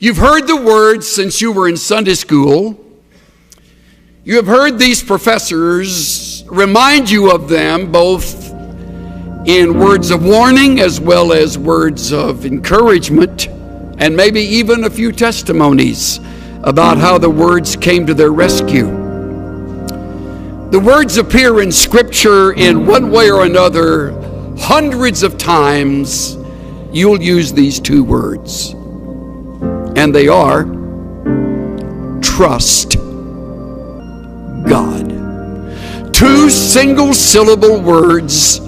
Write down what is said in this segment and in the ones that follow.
You've heard the words since you were in Sunday school. You have heard these professors remind you of them, both in words of warning as well as words of encouragement, and maybe even a few testimonies about how the words came to their rescue. The words appear in Scripture in one way or another. Hundreds of times you'll use these two words, and they are trust God. Two single-syllable words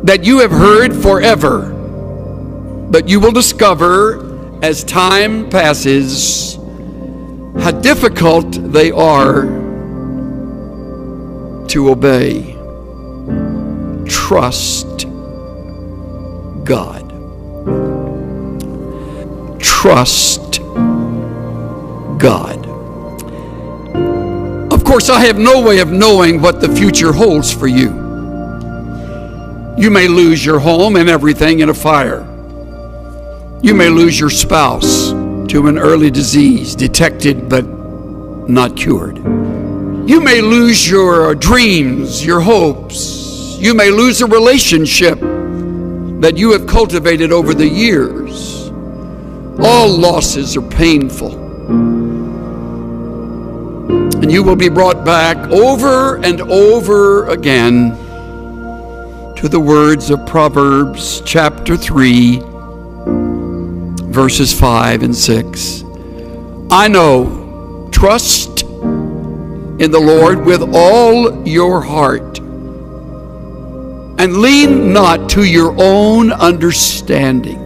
that you have heard forever, but you will discover as time passes how difficult they are to obey. Trust God. Trust God. Of course, I have no way of knowing what the future holds for you. You may lose your home and everything in a fire. You may lose your spouse to an early disease, detected but not cured. You may lose your dreams, your hopes. You may lose a relationship that you have cultivated over the years. All losses are painful. And you will be brought back over and over again to the words of Proverbs chapter 3, verses 5 and 6. I know, trust in the Lord with all your heart, and lean not to your own understanding.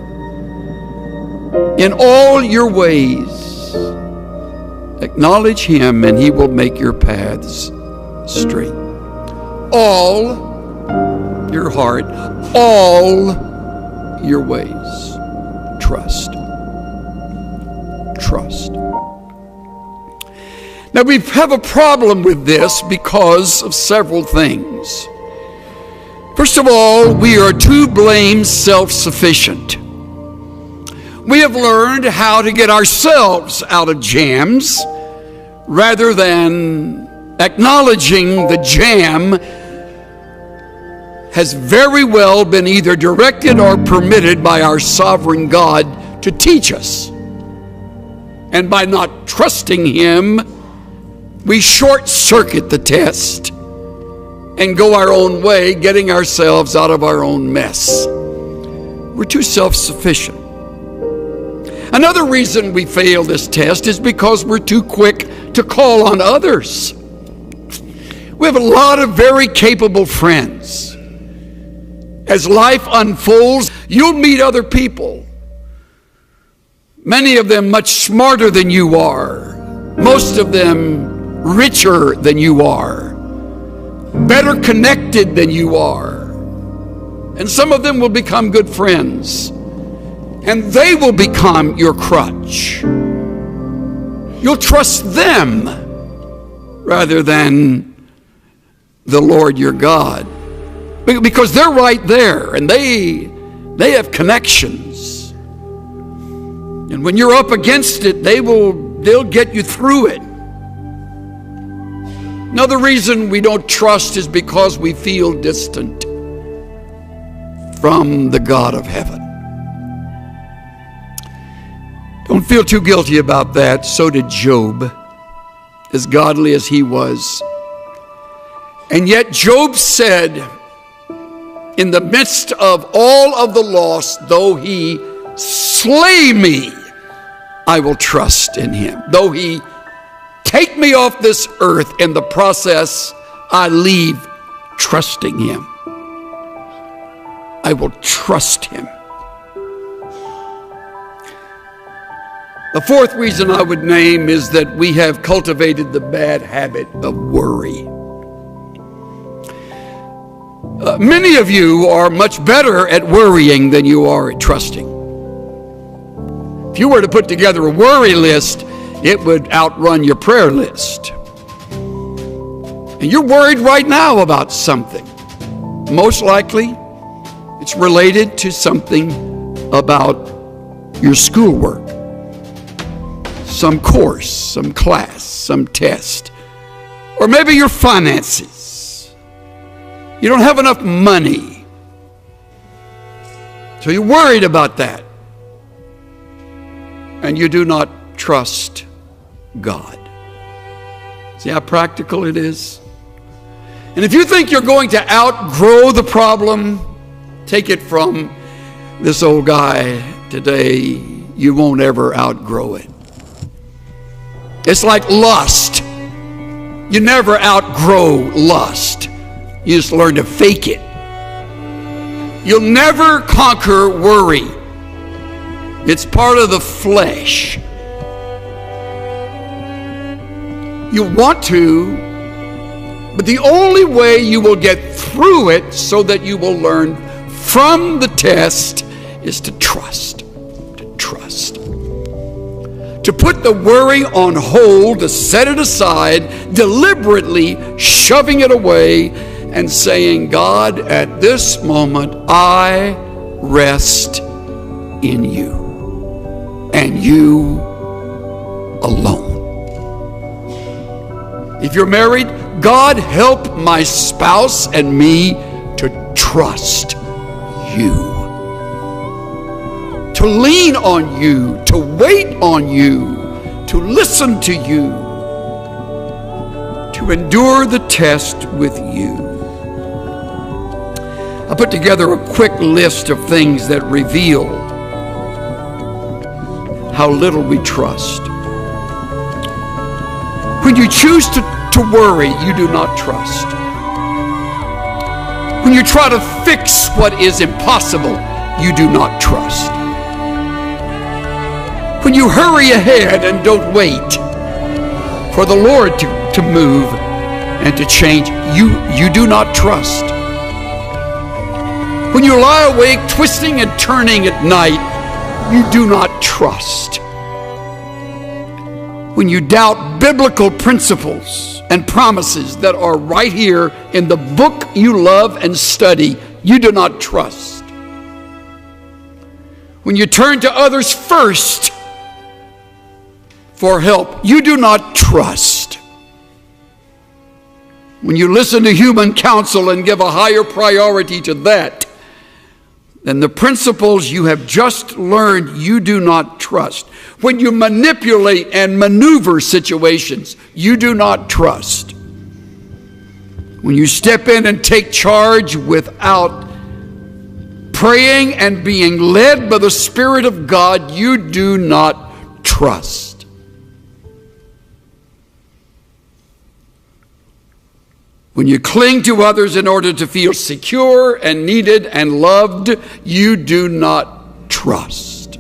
In all your ways, acknowledge Him, and He will make your paths straight. All your heart, all your ways, trust. Trust. Now, we have a problem with this because of several things. First of all, we are to blame self-sufficient. We have learned how to get ourselves out of jams rather than acknowledging the jam has very well been either directed or permitted by our sovereign God to teach us. And by not trusting Him, we short-circuit the test and go our own way, getting ourselves out of our own mess. We're too self-sufficient. Another reason we fail this test is because we're too quick to call on others. We have a lot of very capable friends. As life unfolds, you'll meet other people. Many of them much smarter than you are. Most of them richer than you are. Better connected than you are. And some of them will become good friends. And they will become your crutch. You'll trust them rather than the Lord your God. Because they're right there, and they have connections. And when you're up against it, they'll get you through it. Another reason we don't trust is because we feel distant from the God of heaven. Don't feel too guilty about that. So did Job, as godly as he was. And yet Job said, in the midst of all of the loss, though He slay me, I will trust in Him. Though He take me off this earth, in the process, I leave trusting Him. I will trust Him. The fourth reason I would name is that we have cultivated the bad habit of worry. Many of you are much better at worrying than you are at trusting. If you were to put together a worry list, it would outrun your prayer list. And you're worried right now about something. Most likely, it's related to something about your schoolwork. some course, some class, some test, or maybe your finances. You don't have enough money, so you're worried about that, and you do not trust God. See how practical it is? And if you think you're going to outgrow the problem, take it from this old guy today, you won't ever outgrow it. It's like lust. You never outgrow lust. You just learn to fake it. You'll never conquer worry. It's part of the flesh. You want to, but the only way you will get through it so that you will learn from the test is to trust. To trust. To put the worry on hold, to set it aside, deliberately shoving it away and saying, God, at this moment, I rest in you and you alone. If you're married, God, help my spouse and me to trust you, to lean on you, to wait on you, to listen to you, to endure the test with you. I put together a quick list of things that reveal how little we trust. When you choose to worry, you do not trust. When you try to fix what is impossible, you do not trust. When you hurry ahead and don't wait for the Lord to move and to change, you do not trust. When you lie awake twisting and turning at night, you do not trust. When you doubt biblical principles and promises that are right here in the book you love and study, you do not trust. When you turn to others first for help, you do not trust. When you listen to human counsel and give a higher priority to that than the principles you have just learned, you do not trust. When you manipulate and maneuver situations, you do not trust. When you step in and take charge without praying and being led by the Spirit of God, you do not trust. When you cling to others in order to feel secure and needed and loved, you do not trust.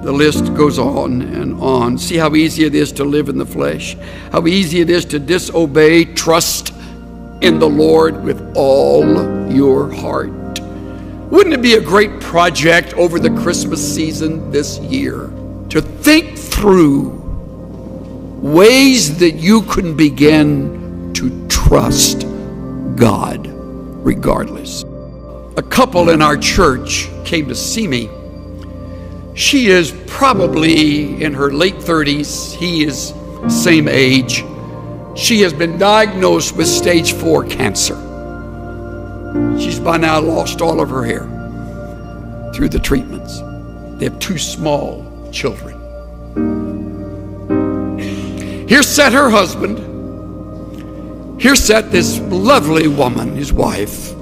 The list goes on and on. See how easy it is to live in the flesh, how easy it is to disobey. Trust in the Lord with all your heart. Wouldn't it be a great project over the Christmas season this year to think through ways that you can begin to trust God regardless? A couple in our church came to see me. She is probably in her late 30s. He is same age. She has been diagnosed with stage 4 cancer. She's by now lost all of her hair through the treatments. They have 2 small children. Here sat her husband. Here sat this lovely woman, his wife,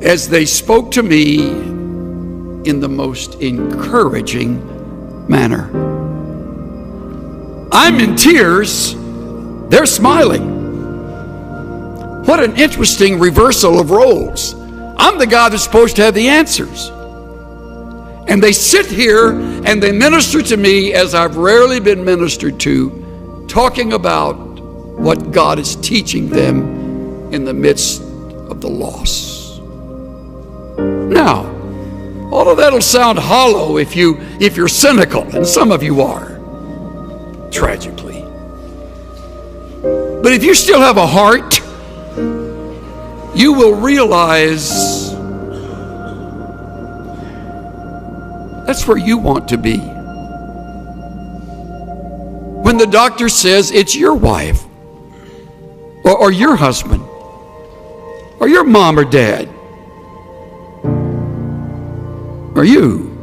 as they spoke to me in the most encouraging manner. I'm in tears. They're smiling. What an interesting reversal of roles. I'm the guy that's supposed to have the answers. And they sit here and they minister to me as I've rarely been ministered to, talking about what God is teaching them in the midst of the loss. Now, all of that'll sound hollow if you're cynical, and some of you are, tragically. But if you still have a heart, you will realize that's where you want to be. when the doctor says it's your wife, or your husband, or your mom or dad, or you.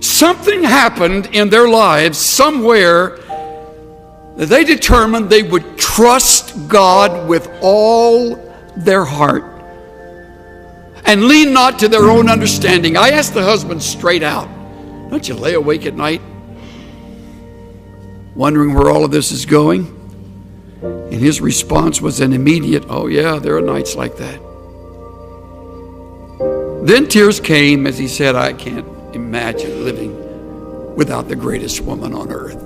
Something happened in their lives somewhere that they determined they would trust God with all their heart and lean not to their own understanding. I asked the husband straight out, don't you lay awake at night wondering where all of this is going? And his response was an immediate, oh yeah, there are nights like that. Then tears came as he said, I can't imagine living without the greatest woman on earth.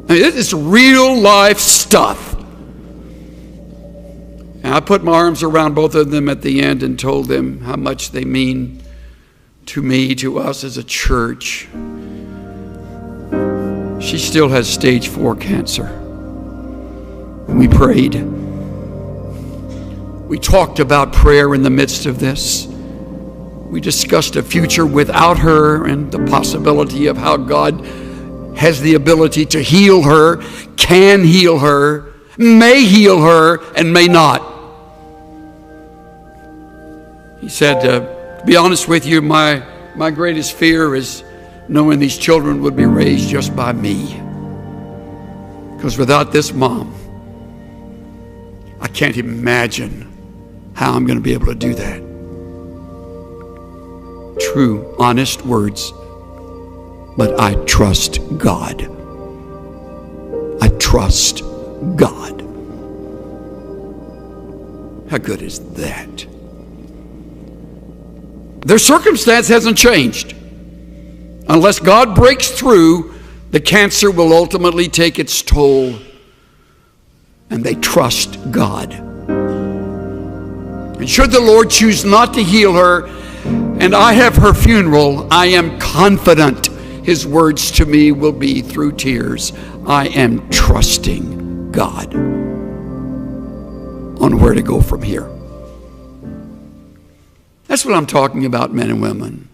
I mean, this is real life stuff. And I put my arms around both of them at the end and told them how much they mean to me, to us as a church. She still has stage 4 cancer. We prayed. We talked about prayer in the midst of this. We discussed a future without her and the possibility of how God has the ability to heal her, can heal her, may heal her, and may not. He said, to be honest with you, my greatest fear is knowing these children would be raised just by me. Because without this mom, I can't imagine how I'm going to be able to do that. True, honest words. But I trust God. I trust God. How good is that? Their circumstance hasn't changed. Unless God breaks through, the cancer will ultimately take its toll. And they trust God. And should the Lord choose not to heal her, and I have her funeral, I am confident His words to me will be through tears, I am trusting God on where to go from here. That's what I'm talking about, men and women.